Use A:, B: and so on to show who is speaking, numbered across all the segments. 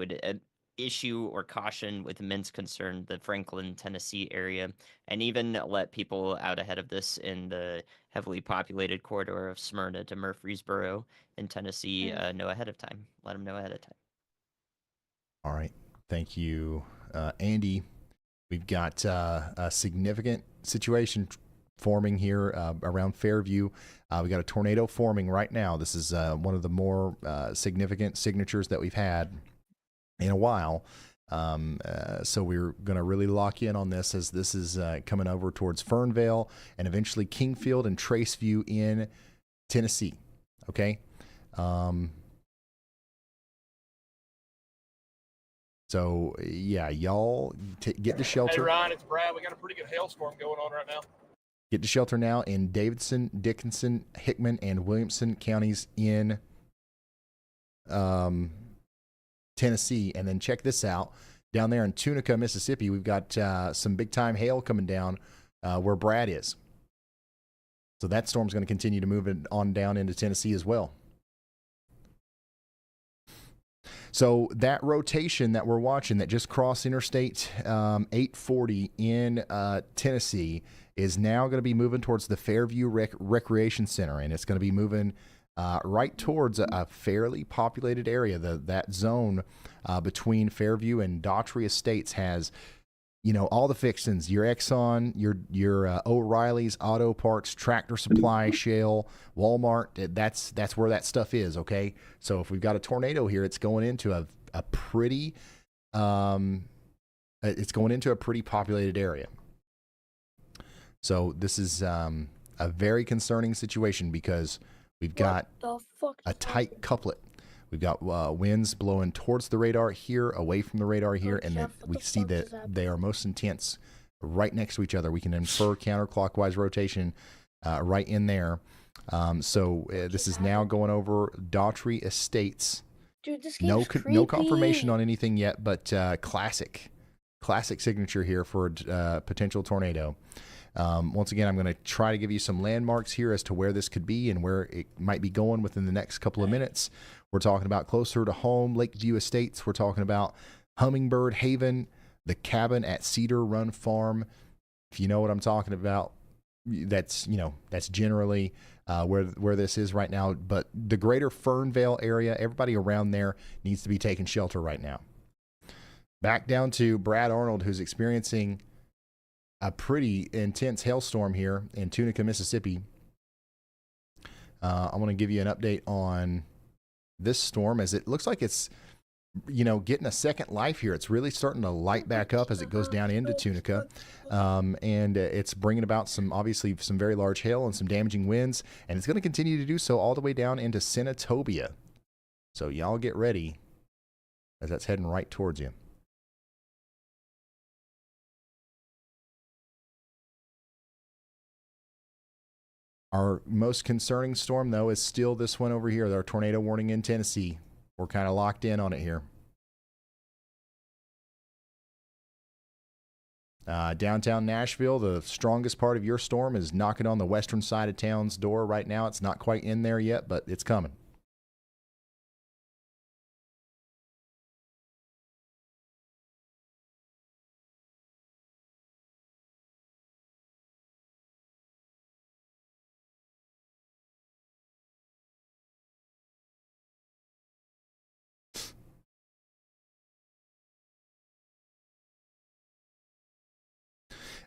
A: would issue or caution with immense concern the Franklin, Tennessee area, and even let people out ahead of this in the heavily populated corridor of Smyrna to Murfreesboro in Tennessee know ahead of time. Let them know ahead of time.
B: All right. Thank you, Andy. We've got a significant situation forming here around Fairview. We got a tornado forming right now. This is one of the more significant signatures that we've had in a while. So we're going to really lock in on this as this is coming over towards Fernvale and eventually Kingfield and Traceview in Tennessee. Okay. So yeah, y'all get to shelter.
C: Hey Ryan, it's Brad. We got a pretty good hailstorm going on right now.
B: Get to shelter now in Davidson, Dickinson, Hickman, and Williamson counties in Tennessee. And then check this out. Down there in Tunica, Mississippi, we've got some big-time hail coming down where Brad is. So that storm's going to continue to move on down into Tennessee as well. So that rotation that we're watching that just crossed Interstate 840 in Tennessee is now going to be moving towards the Fairview Recreation Center, and it's going to be moving right towards a fairly populated area. That zone between Fairview and Daughtry Estates has, you know, all the fixins, your Exxon, your O'Reilly's, Auto Parts, Tractor Supply, Shell, Walmart. That's where that stuff is, okay? So if we've got a tornado here, it's going into a pretty populated area. So this is a very concerning situation because we've got a tight couplet. We've got winds blowing towards the radar here, away from the radar here, and then we see that they are most intense right next to each other. We can infer counterclockwise rotation right in there. So this is now going over Daughtry Estates.
D: Dude, this
B: no confirmation on
D: it.
B: anything yet, but classic signature here for a potential tornado. Once again, I'm going to try to give you some landmarks here as to where this could be and where it might be going within the next couple of minutes. We're talking about closer to home, Lakeview Estates. We're talking about Hummingbird Haven, the cabin at Cedar Run Farm. If you know what I'm talking about, that's generally where this is right now. But the greater Fernvale area, everybody around there needs to be taking shelter right now. Back down to Brad Arnold, who's experiencing a pretty intense hailstorm here in Tunica, Mississippi. I want to give you an update on this storm as it looks like it's, getting a second life here. It's really starting to light back up as it goes down into Tunica. And it's bringing about obviously some very large hail and some damaging winds. And it's going to continue to do so all the way down into Senatobia. So y'all get ready as that's heading right towards you. Our most concerning storm, though, is still this one over here, our tornado warning in Tennessee. We're kind of locked in on it here. Downtown Nashville, the strongest part of your storm is knocking on the western side of town's door right now. It's not quite in there yet, but it's coming.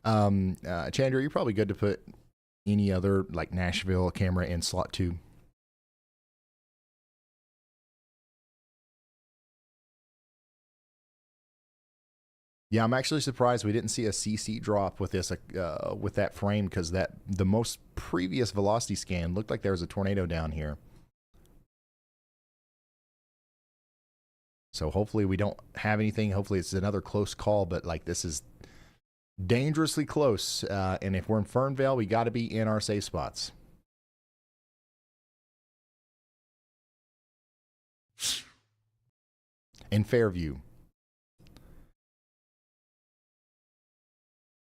B: Chandra, you're probably good to put any other like Nashville camera in slot 2. Yeah, I'm actually surprised we didn't see a CC drop with this with that frame because the most previous velocity scan looked like there was a tornado down here. So hopefully we don't have anything. Hopefully it's another close call, but like this is dangerously close. And if we're in Fernvale, we got to be in our safe spots. In Fairview.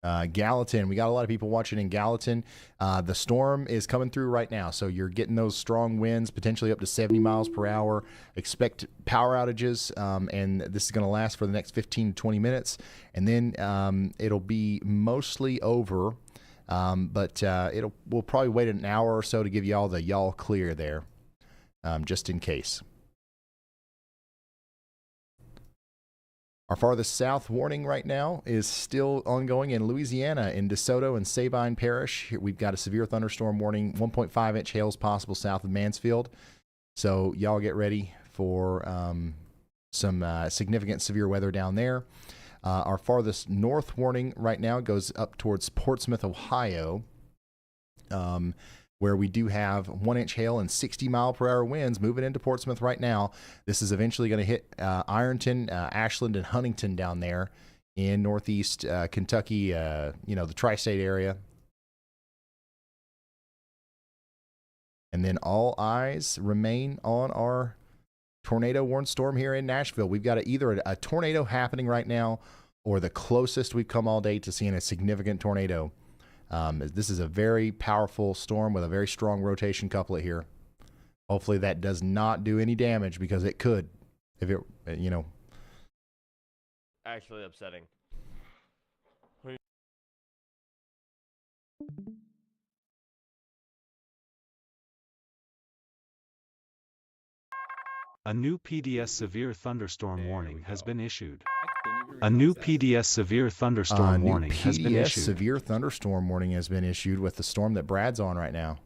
B: Gallatin, we got a lot of people watching in Gallatin. The storm is coming through right now, so you're getting those strong winds, potentially up to 70 miles per hour. Expect power outages, and this is going to last for the next 15 to 20 minutes, and then it'll be mostly over. But we'll probably wait an hour or so to give y'all the y'all clear there, just in case. Our farthest south warning right now is still ongoing in Louisiana, in DeSoto and Sabine Parish. Here we've got a severe thunderstorm warning, 1.5-inch hails possible south of Mansfield. So y'all get ready for some significant severe weather down there. Our farthest north warning right now goes up towards Portsmouth, Ohio, where we do have 1-inch hail and 60-mile-per-hour winds moving into Portsmouth right now. This is eventually going to hit Ironton, Ashland, and Huntington down there in northeast Kentucky, the tri-state area. And then all eyes remain on our tornado warned storm here in Nashville. We've got either a tornado happening right now or the closest we've come all day to seeing a significant tornado. This is a very powerful storm with a very strong rotation couplet here. Hopefully that does not do any damage, because it could if it,
D: Actually upsetting.
E: A new PDS severe thunderstorm warning has been issued. A new PDS severe thunderstorm warning has been issued.
B: Severe thunderstorm warning has been issued with the storm that Brad's on right now.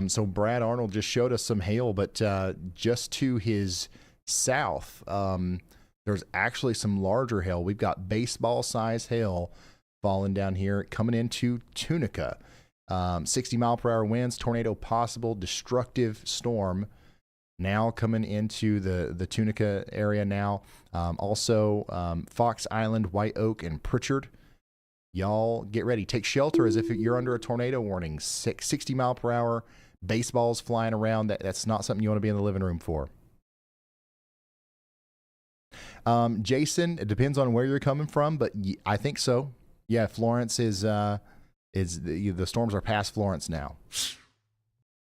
B: So Brad Arnold just showed us some hail, but just to his south, there's actually some larger hail. We've got baseball-sized hail falling down here, coming into Tunica. 60-mile-per-hour winds, tornado possible, destructive storm now coming into the Tunica area now. Also, Fox Island, White Oak, and Pritchard. Y'all get ready. Take shelter as if you're under a tornado warning. 60-mile-per-hour, baseballs flying around. That's not something you want to be in the living room for. Jason, it depends on where you're coming from, but I think so. Yeah, Florence is the storms are past Florence now.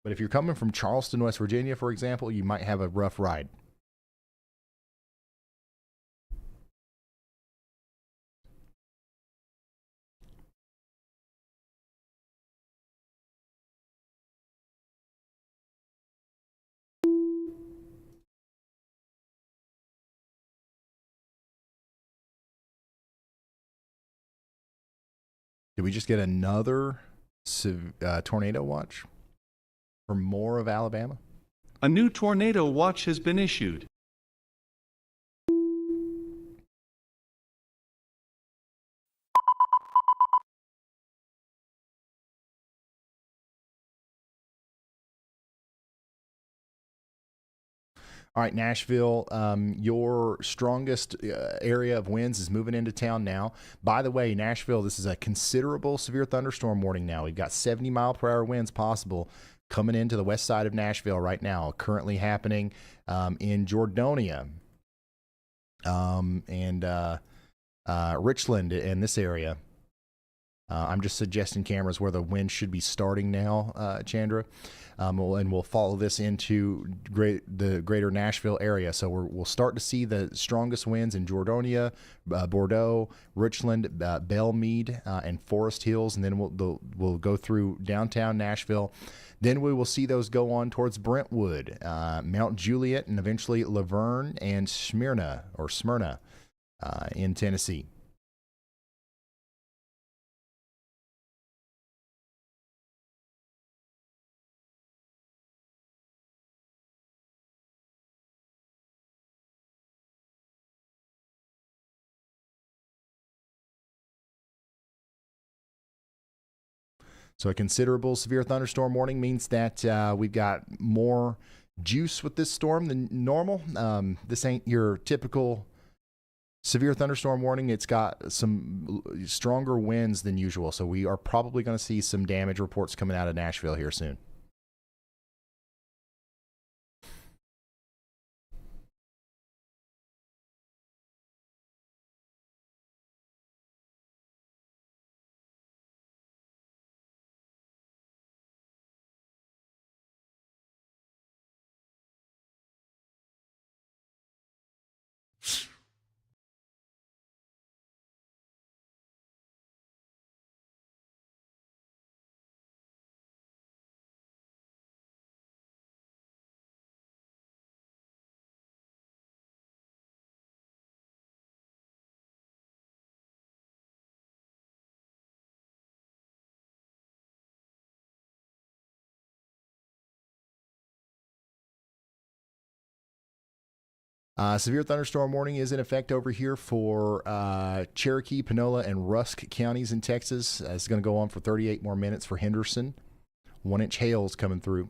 B: But if you're coming from Charleston, West Virginia, for example, you might have a rough ride. Did we just get another tornado watch for more of Alabama?
F: A new tornado watch has been issued.
B: All right, Nashville, your strongest area of winds is moving into town now. By the way, Nashville, this is a considerable severe thunderstorm warning now. We've got 70-mile-per-hour winds possible coming into the west side of Nashville right now, currently happening in Jordonia and Richland in this area. I'm just suggesting cameras where the wind should be starting now, Chandra. And we'll follow this into the greater Nashville area. So we'll start to see the strongest winds in Jordonia, Bordeaux, Richland, Belmead, and Forest Hills. And then we'll go through downtown Nashville. Then we will see those go on towards Brentwood, Mount Juliet, and eventually Laverne and Smyrna in Tennessee. So a considerable severe thunderstorm warning means that we've got more juice with this storm than normal. This ain't your typical severe thunderstorm warning. It's got some stronger winds than usual. So we are probably going to see some damage reports coming out of Nashville here soon. Severe thunderstorm warning is in effect over here for Cherokee, Panola, and Rusk counties in Texas. It's going to go on for 38 more minutes for Henderson. 1-inch hail's coming through.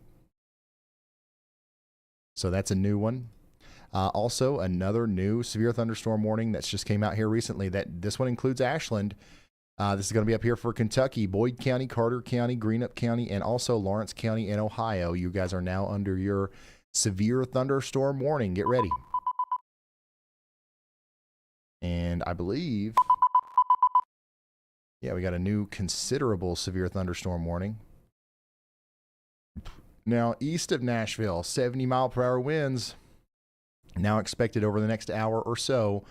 B: So that's a new one. Also, another new severe thunderstorm warning that's just came out here recently. This one includes Ashland. This is going to be up here for Kentucky, Boyd County, Carter County, Greenup County, and also Lawrence County in Ohio. You guys are now under your severe thunderstorm warning. Get ready. And I believe, yeah, we got a new considerable severe thunderstorm warning. Now, east of Nashville, 70-mile-per-hour winds now expected over the next hour or so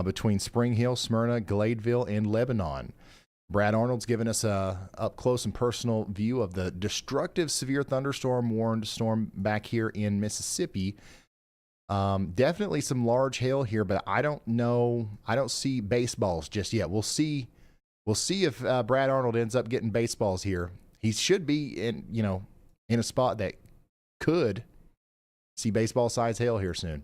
B: between Spring Hill, Smyrna, Gladeville, and Lebanon. Brad Arnold's given us a up-close and personal view of the destructive severe thunderstorm warned storm back here in Mississippi. Definitely some large hail here, but I don't know. I don't see baseballs just yet. We'll see if Brad Arnold ends up getting baseballs here. He should be in a spot that could see baseball size hail here soon.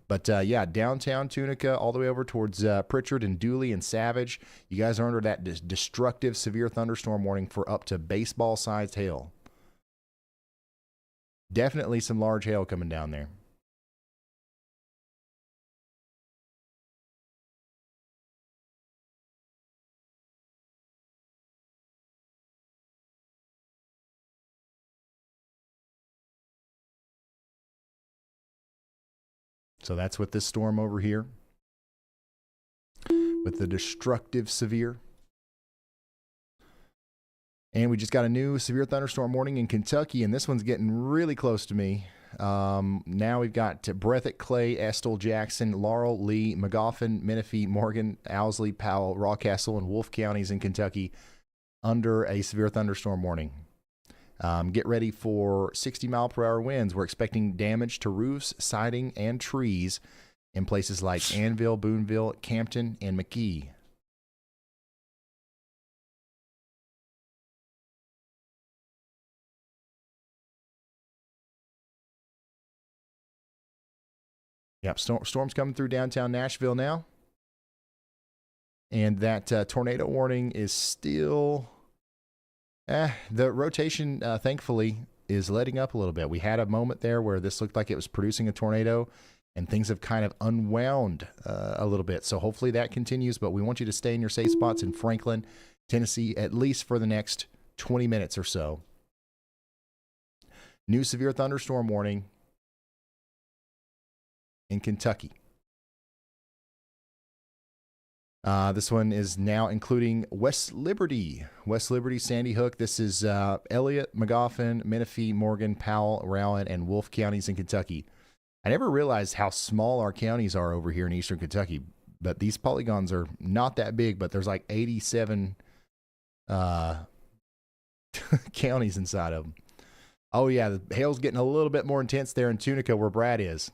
B: But yeah, downtown Tunica all the way over towards Pritchard and Dooley and Savage. You guys are under that destructive severe thunderstorm warning for up to baseball sized hail. Definitely some large hail coming down there. So that's with this storm over here, with the destructive severe. And we just got a new severe thunderstorm warning in Kentucky, and this one's getting really close to me. Now we've got Breathitt, Clay, Estill, Jackson, Laurel, Lee, Magoffin, Menifee, Morgan, Owsley, Powell, Rockcastle, and Wolfe counties in Kentucky under a severe thunderstorm warning. Get ready for 60-mile-per-hour winds. We're expecting damage to roofs, siding, and trees in places like Annville, Boonville, Campton, and McKee. Yep, storm's coming through downtown Nashville now. And that tornado warning is still... the rotation, thankfully, is letting up a little bit. We had a moment there where this looked like it was producing a tornado, and things have kind of unwound a little bit. So hopefully that continues, but we want you to stay in your safe spots in Franklin, Tennessee, at least for the next 20 minutes or so. New severe thunderstorm warning in Kentucky. This one is now including West Liberty, Sandy Hook. This is Elliott, Magoffin, Menifee, Morgan, Powell, Rowan, and Wolfe counties in Kentucky. I never realized how small our counties are over here in eastern Kentucky, but these polygons are not that big, but there's like 87 counties inside of them. Oh, yeah, the hail's getting a little bit more intense there in Tunica where Brad is.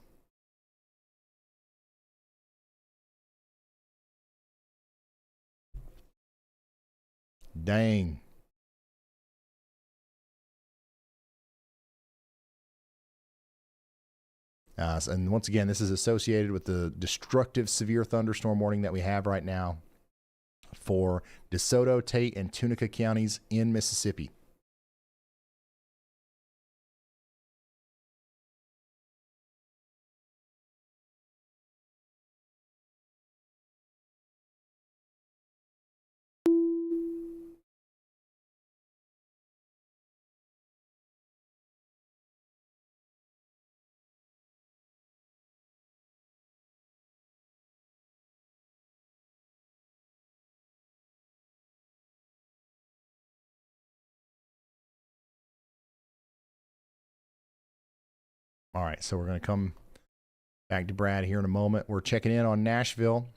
B: Dang. And once again, this is associated with the destructive severe thunderstorm warning that we have right now for DeSoto, Tate, and Tunica counties in Mississippi. All right, so we're going to come back to Brad here in a moment. We're checking in on Nashville.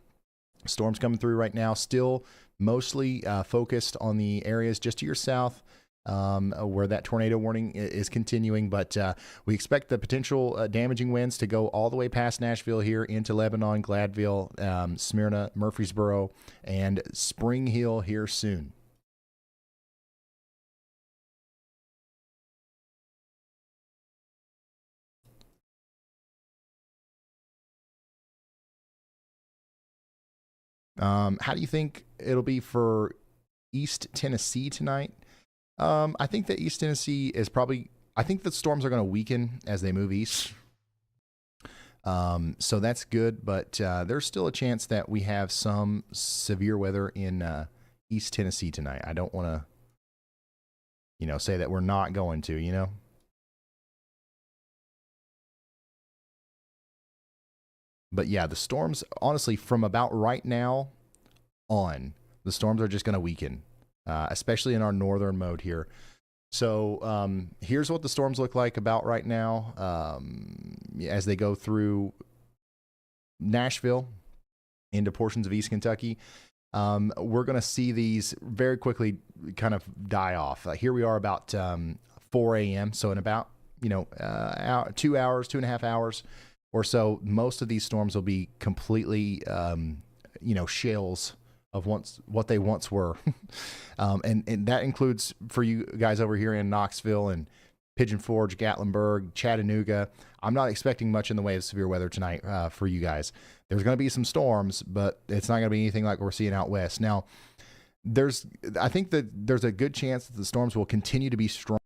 B: Storm's coming through right now, still mostly focused on the areas just to your south where that tornado warning is continuing. But we expect the potential damaging winds to go all the way past Nashville here into Lebanon, Gladville, Smyrna, Murfreesboro, and Spring Hill here soon. How do you think it'll be for East Tennessee tonight? I think that East Tennessee is probably. I think the storms are going to weaken as they move east. So that's good, but there's still a chance that we have some severe weather in East Tennessee tonight. I don't want to, say that we're not going to. But yeah, the storms, honestly, from about right now on, the storms are just going to weaken, especially in our northern mode here. So here's what the storms look like about right now as they go through Nashville into portions of East Kentucky. We're going to see these very quickly kind of die off. Here we are about 4 a.m. So in about 2 hours, 2.5 hours or so, most of these storms will be completely shells of what they once were. And that includes for you guys over here in Knoxville and Pigeon Forge, Gatlinburg, Chattanooga. I'm not expecting much in the way of severe weather tonight for you guys. There's going to be some storms, but it's not going to be anything like we're seeing out west. Now, I think that there's a good chance that the storms will continue to be strong.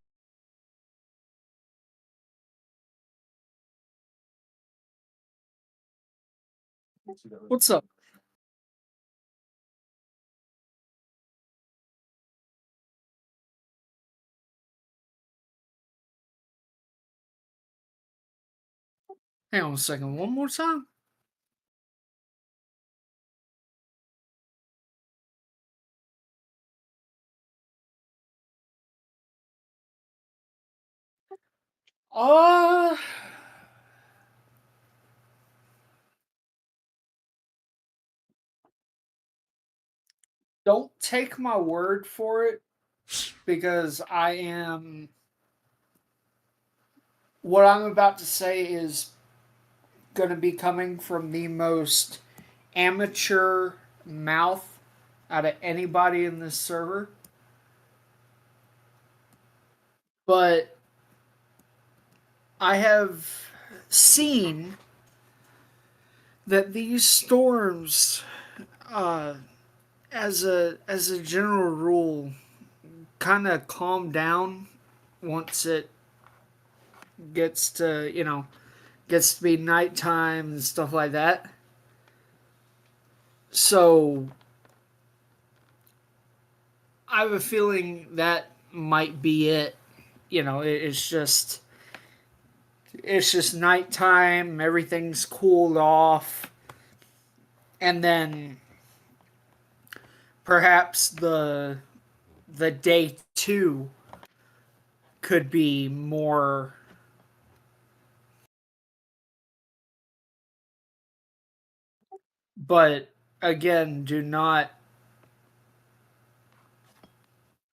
D: What's up? Hang on a second. One more time. Uh, don't take my word for it because what I'm about to say is going to be coming from the most amateur mouth out of anybody in this server. But I have seen that these storms, as a general rule, kind of calm down once it gets to be nighttime and stuff like that. So I have a feeling that might be it. It's just nighttime, everything's cooled off, and then perhaps the day 2 could be more. But again,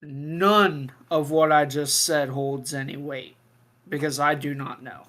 D: none of what I just said holds any weight because I do not know.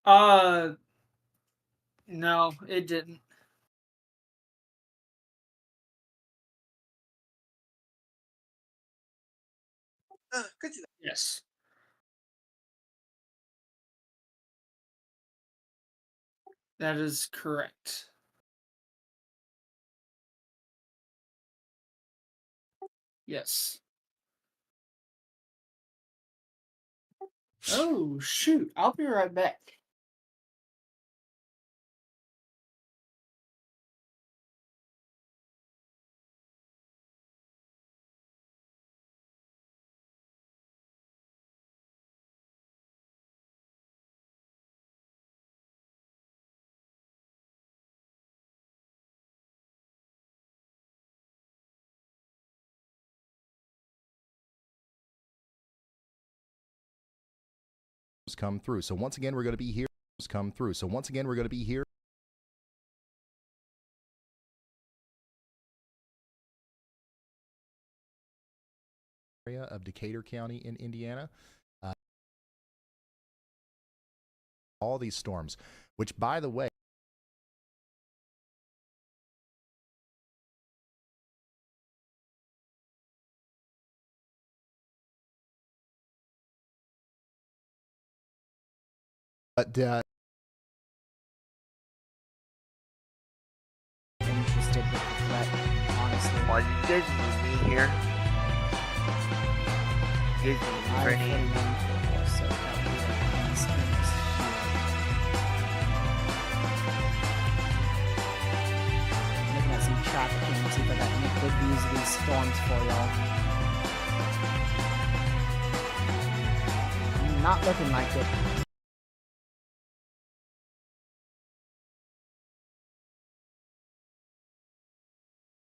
D: Uh, no, it didn't. Yes. That is correct. Yes. Oh, shoot. I'll be right back.
B: come through. So once again, we're going to be here. Come through. So once again, we're going to be here. Area of Decatur County in Indiana. All these storms, which, by the way, but
G: interested with the threat, honestly.
H: Why did you guys move me here? You guys move me for any...
G: So that would be like these things here. Looking at some trafficking, see if I got any good views of these storms for y'all. Not looking like it.